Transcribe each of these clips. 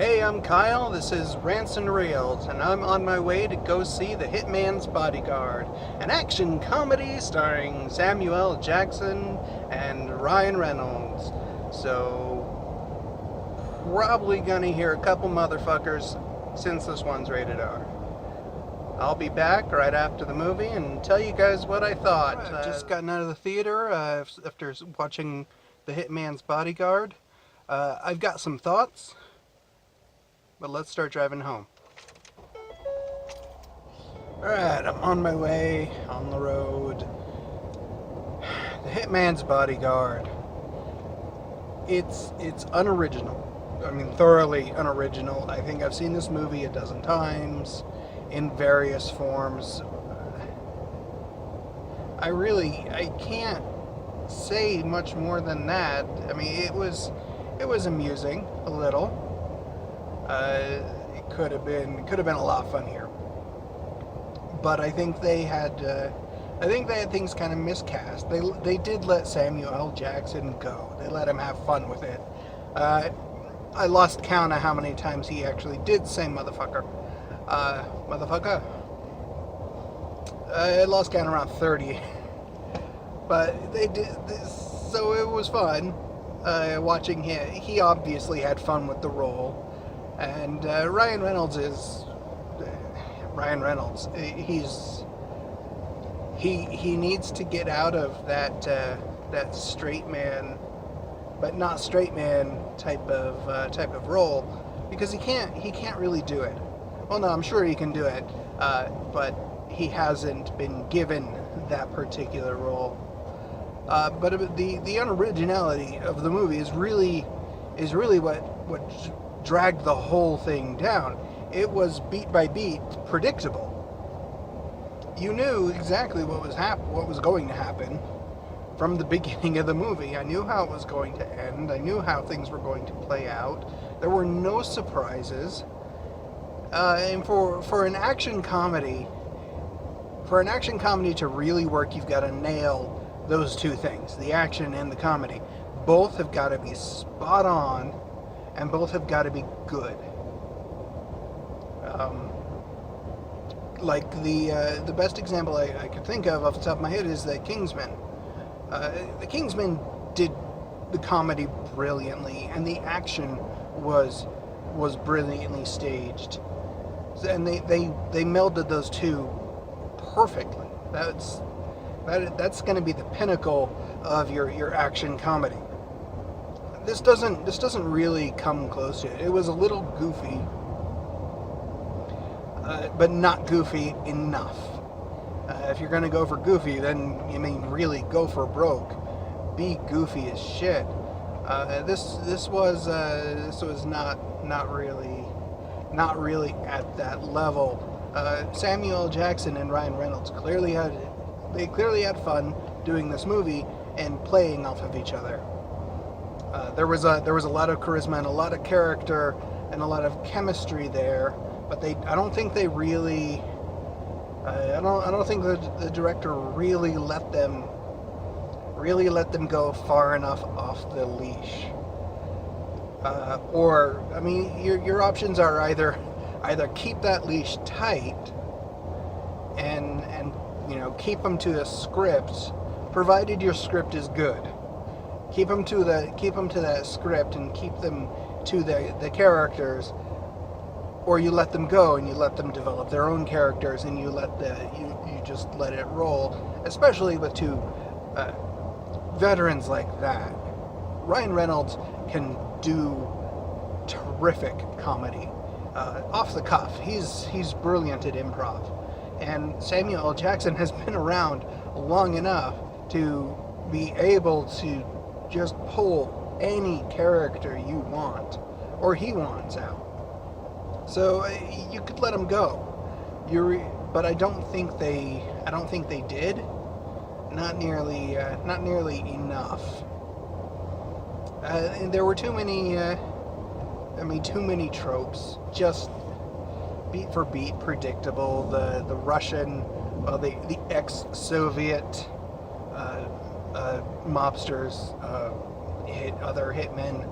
Hey, I'm Kyle, this is Ransom Reynolds, and I'm on my way to go see The Hitman's Bodyguard, an action comedy starring Samuel Jackson and Ryan Reynolds. So, probably gonna hear a couple motherfuckers since this one's rated R. I'll be back right after the movie and tell you guys what I thought. I've just gotten out of the theater after watching The Hitman's Bodyguard. I've got some thoughts. But let's start driving home. Alright, I'm on my way, on the road. The Hitman's Bodyguard. It's unoriginal. I mean, thoroughly unoriginal. I think I've seen this movie a dozen times, in various forms. I can't say much more than that. I mean, it was amusing, a little. It could have been a lot funnier, but I think they had things kind of miscast. They did let Samuel L. Jackson go. They let him have fun with it. I lost count of how many times he actually did say motherfucker. Motherfucker. I lost count around 30, but they did this, so it was fun watching him. He obviously had fun with the role. And Ryan Reynolds. He needs to get out of that straight man, but not straight man type of role, because he can't really do it. Well, no, I'm sure he can do it, but he hasn't been given that particular role. But the unoriginality of the movie is really what dragged the whole thing down. It was beat by beat predictable. You knew exactly what was going to happen from the beginning of the movie. I knew how it was going to end. I knew how things were going to play out. There were no surprises. And for an action comedy, to really work, you've got to nail those two things, the action and the comedy. Both have got to be spot on, and both have got to be good. Like the best example I could think of off the top of my head is the Kingsman. The Kingsman did the comedy brilliantly, and the action was brilliantly staged. And they melded those two perfectly. That's going to be the pinnacle of your action comedy. This doesn't really come close to it. It was a little goofy, but not goofy enough. If you're gonna go for goofy, then really go for broke. Be goofy as shit. This was not really at that level. Samuel L. Jackson and Ryan Reynolds clearly had fun doing this movie and playing off of each other. There was a lot of charisma and a lot of character and a lot of chemistry there, but I don't think they really. I don't think the director really let them go far enough off the leash. Your options are either keep that leash tight and keep them to a script, provided your script is good. Keep them to that script and keep them to the characters, or you let them go and you let them develop their own characters and you just let it roll. Especially with two veterans like that. Ryan Reynolds can do terrific comedy off the cuff. He's brilliant at improv, and Samuel L. Jackson has been around long enough to be able to just pull any character you want, or he wants out. So you could let him go. But I don't think they did. Not nearly enough. And there were too many tropes. Just beat for beat predictable. The Russian, the ex-Soviet mobsters hit other hitmen.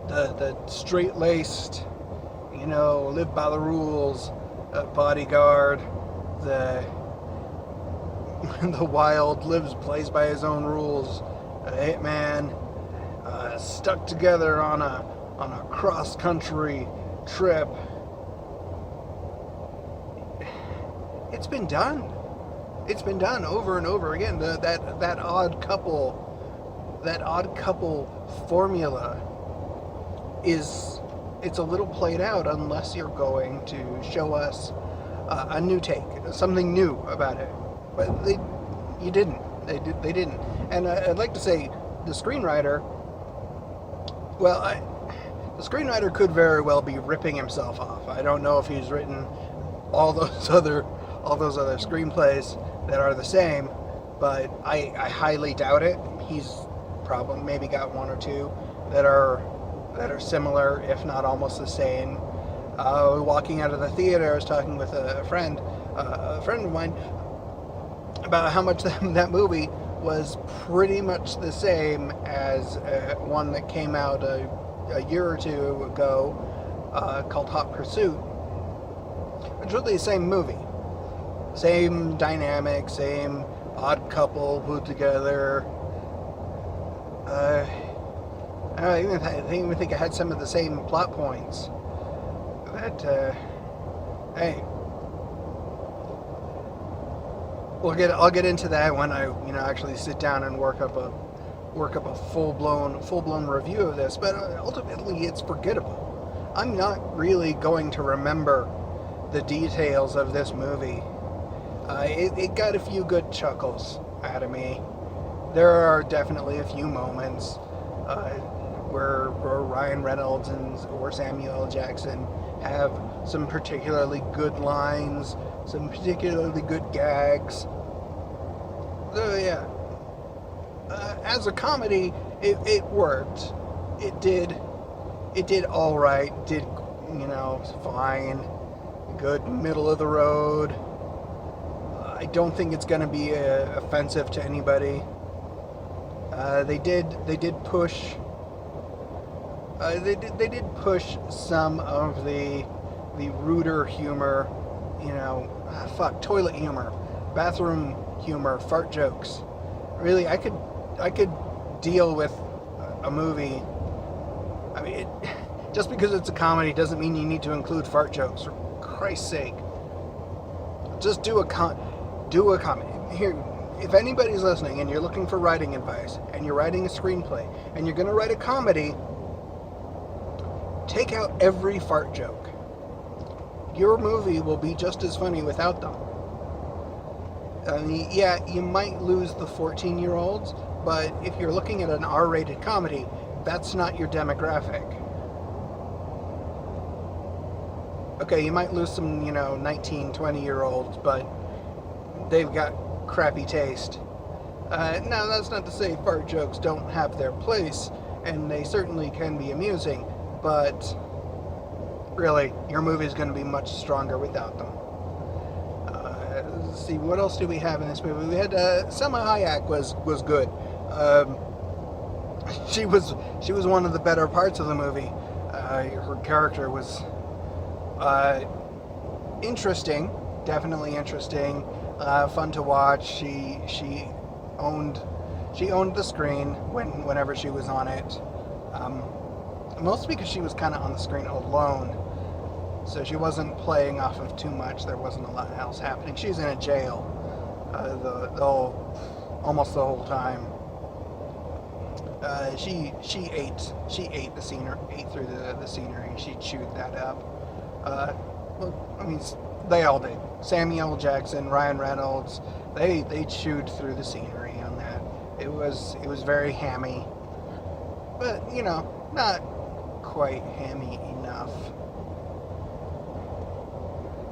the straight-laced, live by the rules, bodyguard, the the wild plays by his own rules, hitman, stuck together on a cross-country trip. It's been done. It's been done over and over again. That odd couple formula it's a little played out unless you're going to show us a new take, something new about it. But they didn't. And I'd like to say the screenwriter. Well, the screenwriter could very well be ripping himself off. I don't know if he's written all those other screenplays that are the same, but I highly doubt it. He's probably maybe got one or two that are similar, if not almost the same. Walking out of the theater, I was talking with a friend of mine, about how much that movie was pretty much the same as one that came out a year or two ago called Hot Pursuit. It's really the same movie. Same dynamic, same odd couple put together. I even think it had some of the same plot points. But hey, I'll get into that when I actually sit down and work up a full blown review of this. But ultimately, it's forgettable. I'm not really going to remember the details of this movie. It got a few good chuckles out of me. There are definitely a few moments where Ryan Reynolds or Samuel L. Jackson have some particularly good lines, some particularly good gags. So yeah, as a comedy, it worked. It did all right. Did fine, good, middle of the road. I don't think it's going to be offensive to anybody. They did push. They did push some of the ruder humor, toilet humor, bathroom humor, fart jokes. Really, I could deal with a movie. I mean, just because it's a comedy doesn't mean you need to include fart jokes. For Christ's sake, just do a comedy. Here, if anybody's listening and you're looking for writing advice and you're writing a screenplay and you're going to write a comedy, take out every fart joke. Your movie will be just as funny without them. I mean, yeah, you might lose the 14-year-olds, but if you're looking at an R-rated comedy, that's not your demographic. Okay, you might lose some, 19, 20-year-olds, but they've got crappy taste. Now, that's not to say fart jokes don't have their place, and they certainly can be amusing, but really, your movie's going to be much stronger without them. Let's see, what else do we have in this movie? We had Salma Hayek was good. She was one of the better parts of the movie. Her character was interesting, definitely interesting. Fun to watch. She owned the screen whenever she was on it. Mostly because she was kind of on the screen alone, so she wasn't playing off of too much. There wasn't a lot else happening. She was in a jail almost the whole time. She ate the scenery, ate through the scenery. She chewed that up. Well, I mean, they all did. Samuel Jackson, Ryan Reynolds, they chewed through the scenery on that. It was very hammy, but not quite hammy enough.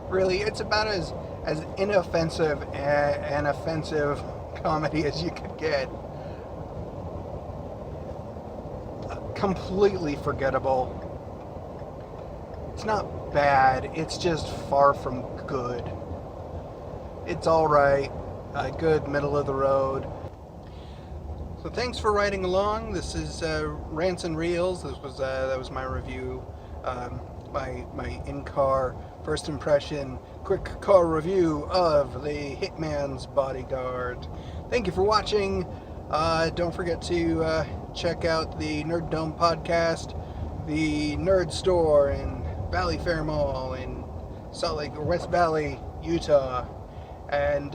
Really, it's about as inoffensive and offensive comedy as you could get. Completely forgettable. It's not bad, it's just far from good. It's alright, good, middle of the road. So thanks for riding along. This is Rants and Reels. That was my review, my in-car first impression, quick car review of the Hitman's Bodyguard. Thank you for watching. Don't forget to check out the Nerd Dome podcast, the Nerd Store in Valley Fair Mall in Salt Lake or West Valley, Utah, and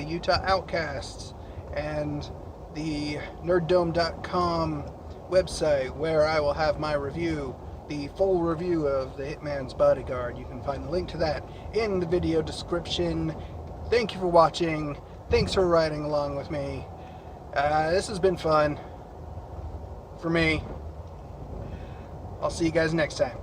Utah Outcasts, and the nerddome.com website where I will have my review, the full review of the Hitman's Bodyguard. You can find the link to that in the video description. Thank you for watching. Thanks for riding along with me. This has been fun for me. I'll see you guys next time.